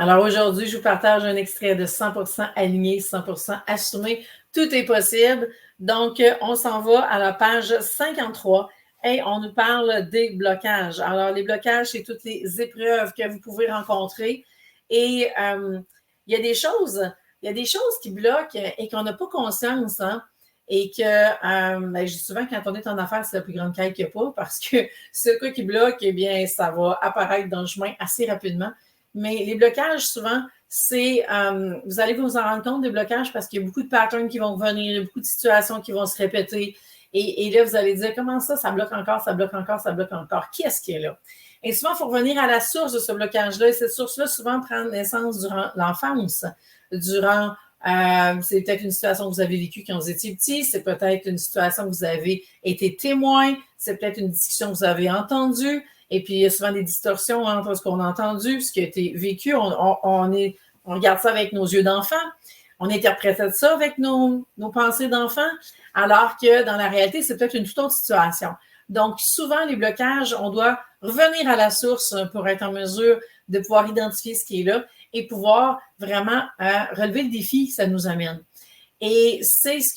Alors aujourd'hui, je vous partage un extrait de 100% aligné, 100% assumé. Tout est possible. Donc, on s'en va à la page 53 et on nous parle des blocages. Alors, les blocages, c'est toutes les épreuves que vous pouvez rencontrer. Et il y a des choses qui bloquent et qu'on n'a pas conscience, hein? Et que, je dis souvent, quand on est en affaires, c'est la plus grande quête qu'il n'y a pas parce que ce quoi qui bloque, eh bien, ça va apparaître dans le chemin assez rapidement. Mais les blocages, souvent, c'est, vous allez vous en rendre compte des blocages parce qu'il y a beaucoup de patterns qui vont revenir, il y a beaucoup de situations qui vont se répéter. Et là, vous allez dire, comment ça bloque encore, ça bloque encore, ça bloque encore. Qui est-ce qui est là? Et souvent, il faut revenir à la source de ce blocage-là. Et cette source-là, souvent, prend naissance durant l'enfance, durant c'est peut-être une situation que vous avez vécue quand vous étiez petit, c'est peut-être une situation que vous avez été témoin, c'est peut-être une discussion que vous avez entendue, et puis il y a souvent des distorsions entre ce qu'on a entendu, ce qui a été vécu. On regarde ça avec nos yeux d'enfant, on interprète ça avec nos pensées d'enfant, alors que dans la réalité, c'est peut-être une toute autre situation. Donc, souvent, les blocages, on doit revenir à la source pour être en mesure de pouvoir identifier ce qui est là et pouvoir vraiment relever le défi que ça nous amène. Et c'est ce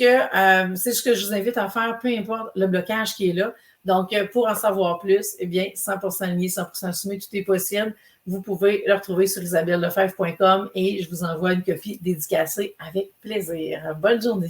que je vous invite à faire, peu importe le blocage qui est là. Donc, pour en savoir plus, eh bien, 100% aligné, 100% assumé, tout est possible. Vous pouvez le retrouver sur isabellelefebvre.com et je vous envoie une copie dédicacée avec plaisir. Bonne journée.